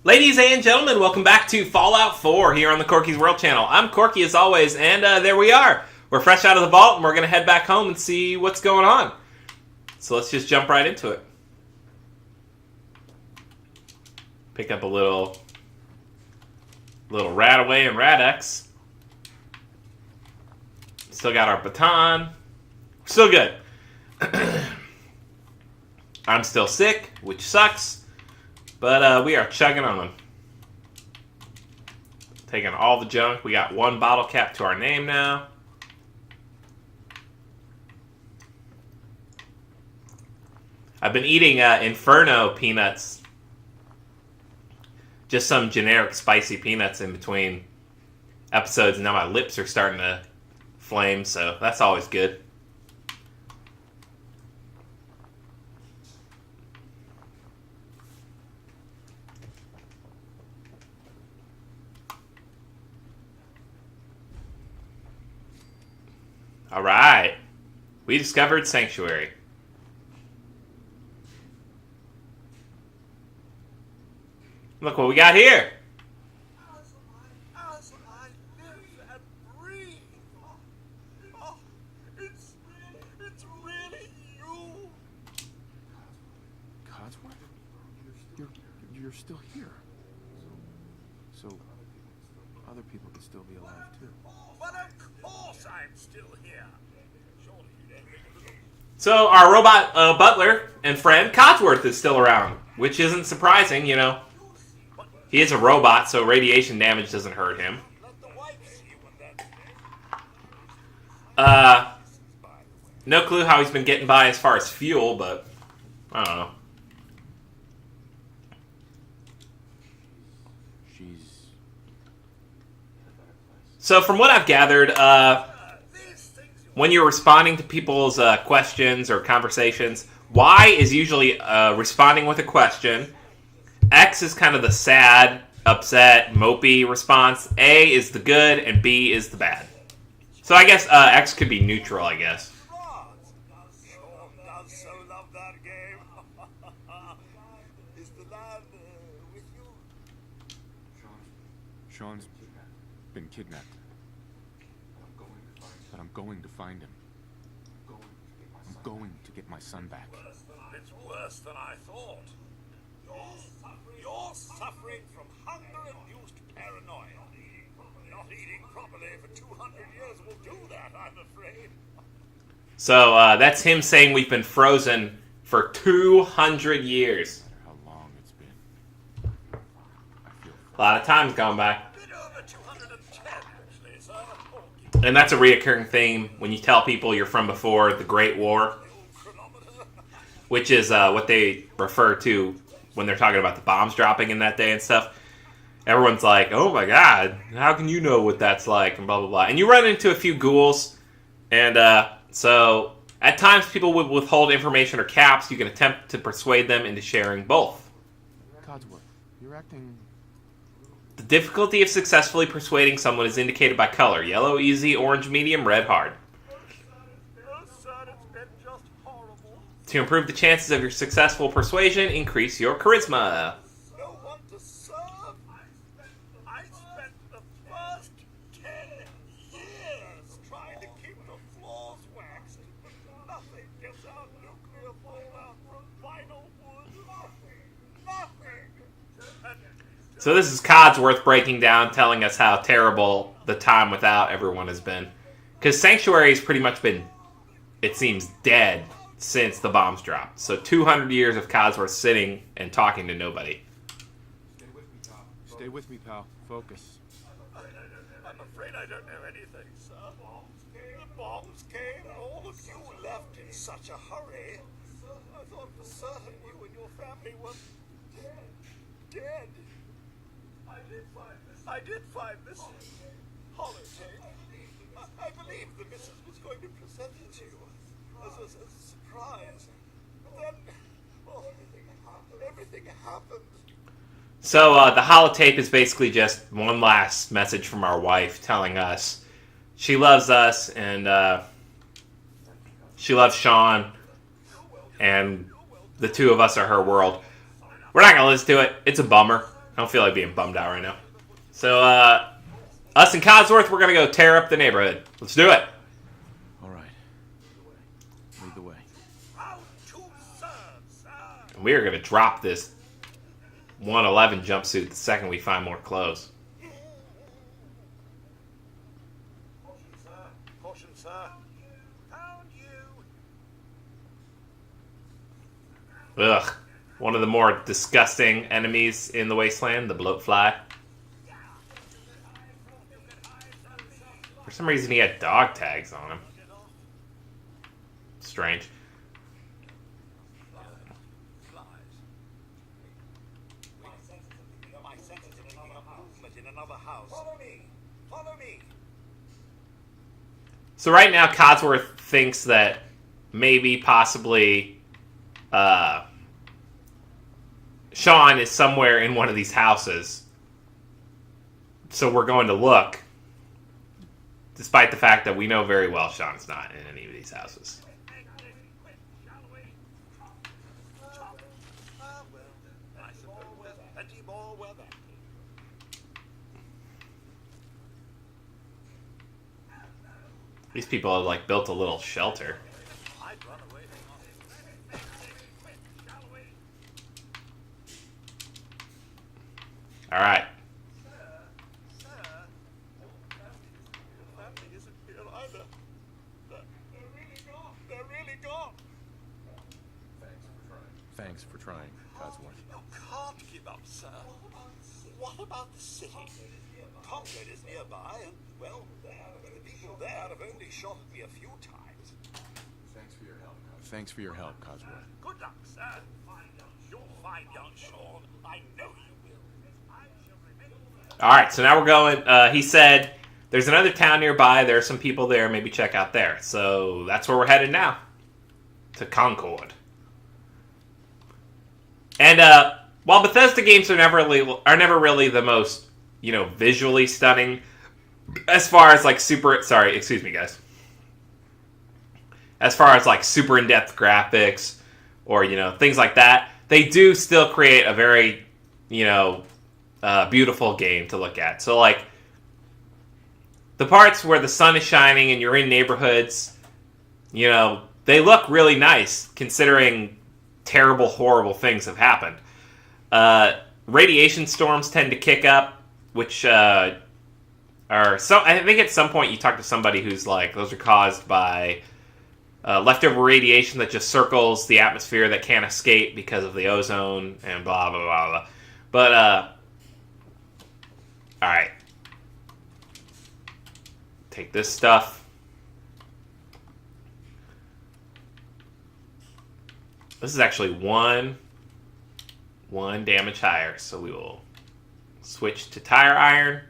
Ladies and gentlemen, welcome back to Fallout 4 here on the Corky's World channel. I'm Corky as always, and there we are. We're fresh out of the vault, and we're going to head back home and see what's going on. So let's just jump right into it. Pick up a little Radaway and Radex. Still got our baton. Still good. I'm still sick, which sucks. But we are chugging on. Taking all the junk. We got one bottle cap to our name now. I've been eating Inferno peanuts. Just some generic spicy peanuts in between episodes. And now my lips are starting to flame, so that's always good. Alright. We discovered Sanctuary. Look what we got here. As I live and breathe. Oh, it's really you. Codsworth? You're still here. So other people can still be alive too. But of course I'm still here. So our robot butler and friend Codsworth is still around, which isn't surprising, you know. He is a robot, so radiation damage doesn't hurt him. No clue how he's been getting by as far as fuel, but I don't know. So from what I've gathered, when you're responding to people's questions or conversations, Y is usually responding with a question. X is kind of the sad, upset, mopey response. A is the good, and B is the bad. So I guess X could be neutral, I guess. Sean's been kidnapped. But I'm going to find him. I'm going to get my son back. It's worse than I thought. You're suffering from hunger-induced paranoia. Not eating properly for 200 years will do that, I'm afraid. So that's him saying we've been frozen for 200 years. No matter how long it's been. I feel A lot of time's gone by. A bit over 210, actually, sir. And that's a reoccurring theme when you tell people you're from before the Great War, which is what they refer to when they're talking about the bombs dropping in that day and stuff. Everyone's like, oh my god, how can you know what that's like, and blah, blah, blah. And you run into a few ghouls, and so at times people would withhold information or caps. You can attempt to persuade them into sharing both. Codsworth, you're acting... The difficulty of successfully persuading someone is indicated by color. Yellow, easy, orange, medium, red, hard. To improve the chances of your successful persuasion, increase your charisma. No one to serve. I spent the first 10 years trying to keep the floors waxed. Nothing gets out nuclear fallout from vinyl wood. Nothing. So this is Codsworth breaking down, telling us how terrible the time without everyone has been. Because Sanctuary's pretty much been, it seems, dead since the bombs dropped. So 200 years of Codsworth sitting and talking to nobody. Stay with me, pal. Focus. I'm afraid I don't know anything, sir. The bombs came, and all of you left in such a hurry. I thought for certain you and your family were dead. I did find this holotape. I believe the missus was going to present it to you as a surprise. But then, well, everything happened. So the holotape is basically just one last message from our wife telling us she loves us and she loves Sean and the two of us are her world. We're not going to listen to it. It's a bummer. don't feel like being bummed out right now. So, us and Codsworth, we're going to go tear up the neighborhood. Let's do it. All right. Lead the way. How to serve, sir. And we are going to drop this 111 jumpsuit the second we find more clothes. Caution, sir. Caution, sir. Found you. Ugh. One of the more disgusting enemies in the Wasteland, the bloatfly. For some reason, he had dog tags on him. Strange. My senses are picking up movement in another house. Follow me. Follow me. So right now, Codsworth thinks that maybe, possibly, Sean is somewhere in one of these houses. So we're going to look. Despite the fact that we know very well Sean's not in any of these houses. I suppose there's plenty more where that These people have, like, built a little shelter. I'd run away. Alright. Sir, the family isn't here either. They're really gone. They're really gone. Thanks for trying, Codsworth. You can't give up, sir. What about the city? Concord is nearby, and, well, the people there have only shot at me a few times. Thanks for your help, Codsworth. Good luck, sir. You'll find young Sean. I know you will. I shall remain. Alright, so now we're going... he said there's another town nearby. There are some people there. Maybe check out there. So that's where we're headed now. To Concord. And while Bethesda games are never really the most, visually stunning, as far as like excuse me guys, as far as like super in-depth graphics or things like that, they do still create a very beautiful game to look at. So like the parts where the sun is shining and you're in neighborhoods, they look really nice considering terrible, horrible things have happened. Radiation storms tend to kick up, which I think at some point you talk to somebody who's like, those are caused by leftover radiation that just circles the atmosphere that can't escape because of the ozone and blah, blah, blah, blah. But, alright. Take this stuff. This is actually one damage higher, so we will switch to tire iron.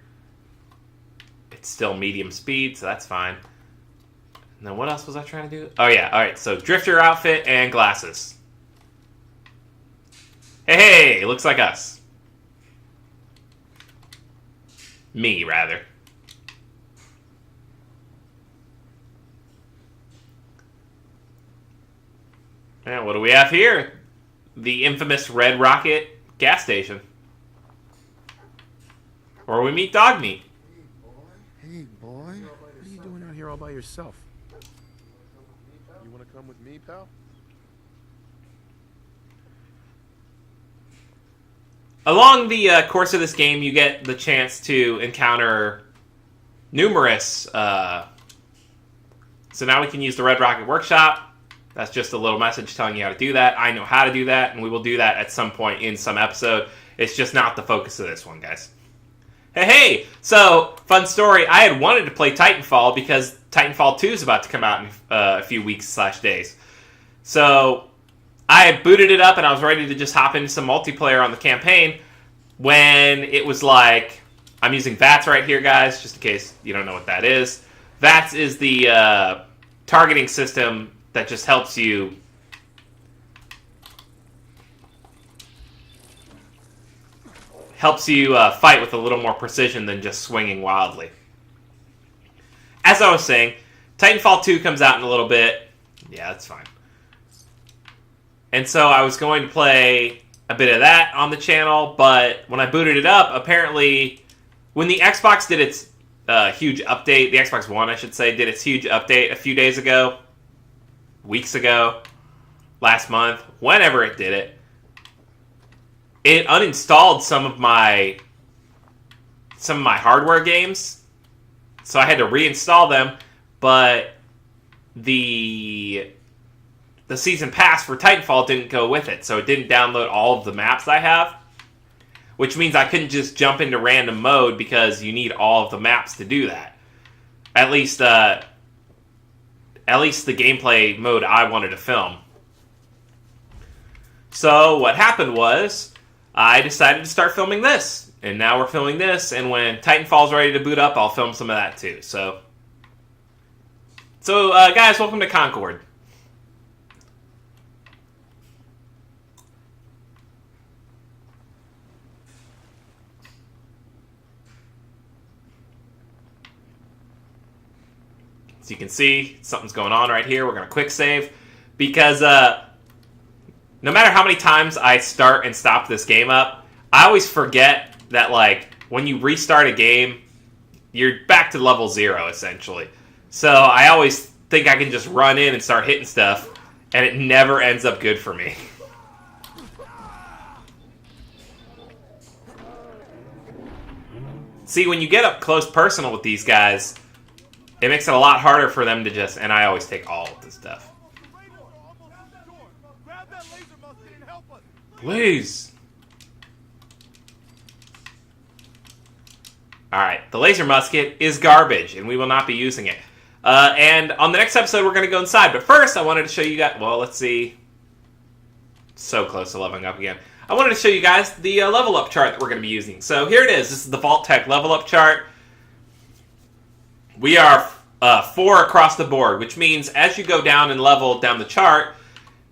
It's still medium speed, so that's fine. And then what else was I trying to do? Oh yeah, alright, so drifter outfit and glasses. Hey, looks like us. Me, rather. And what do we have here? The infamous Red Rocket gas station. Where we meet Dog Meat. Hey, boy. What are you doing out here all by yourself? You want to come with me, pal? Along the course of this game, you get the chance to encounter numerous... So now we can use the Red Rocket Workshop. That's just a little message telling you how to do that. I know how to do that, and we will do that at some point in some episode. It's just not the focus of this one, guys. Hey! So, fun story. I had wanted to play Titanfall because Titanfall 2 is about to come out in a few weeks/days. So, I had booted it up, and I was ready to just hop into some multiplayer on the campaign when it was like... I'm using VATS right here, guys, just in case you don't know what that is. VATS is the targeting system that just helps you fight with a little more precision than just swinging wildly. As I was saying, Titanfall 2 comes out in a little bit. Yeah, that's fine. And so I was going to play a bit of that on the channel, but when I booted it up, apparently when the Xbox did its huge update, the Xbox One, I should say, did its huge update a few days ago, weeks ago, last month, whenever it did it, it uninstalled some of my hardware games, so I had to reinstall them, but the season pass for Titanfall didn't go with it, so it didn't download all of the maps I have, which means I couldn't just jump into random mode because you need all of the maps to do that. At least the gameplay mode I wanted to film. So what happened was I decided to start filming this, and now we're filming this, and when Titanfall's ready to boot up, I'll film some of that too. So guys, welcome to Concord. So you can see something's going on right here. We're going to quick save because no matter how many times I start and stop this game up, I always forget that, like, when you restart a game, you're back to level 0, essentially. So I always think I can just run in and start hitting stuff, and it never ends up good for me. See, when you get up close personal with these guys, it makes it a lot harder for them to just... And I always take all of the stuff. Please. Alright, the laser musket is garbage, and we will not be using it. And on the next episode, we're going to go inside. But first, I wanted to show you guys... Well, let's see. So close to leveling up again. I wanted to show you guys the level up chart that we're going to be using. So here it is. This is the Vault Tech level up chart. We are 4 across the board, which means as you go down and level down the chart,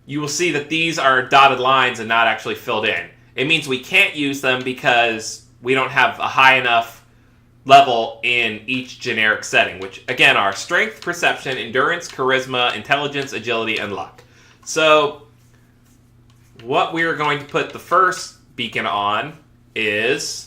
you will see that these are dotted lines and not actually filled in. It means we can't use them because we don't have a high enough level in each generic setting, which again are strength, perception, endurance, charisma, intelligence, agility, and luck. So what we're going to put the first beacon on is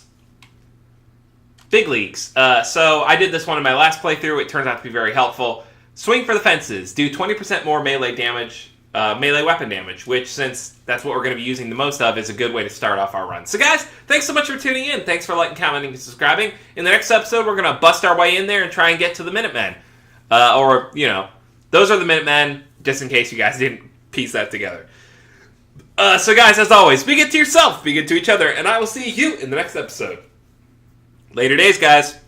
Big Leagues. So I did this one in my last playthrough. It turns out to be very helpful. Swing for the fences. Do 20% more melee damage, melee weapon damage, which, since that's what we're going to be using the most of, is a good way to start off our run. So guys, thanks so much for tuning in. Thanks for liking, commenting, and subscribing. In the next episode, we're going to bust our way in there and try and get to the Minutemen. Or, you know, those are the Minutemen, just in case you guys didn't piece that together. So guys, as always, be good to yourself, be good to each other, and I will see you in the next episode. Later days, guys.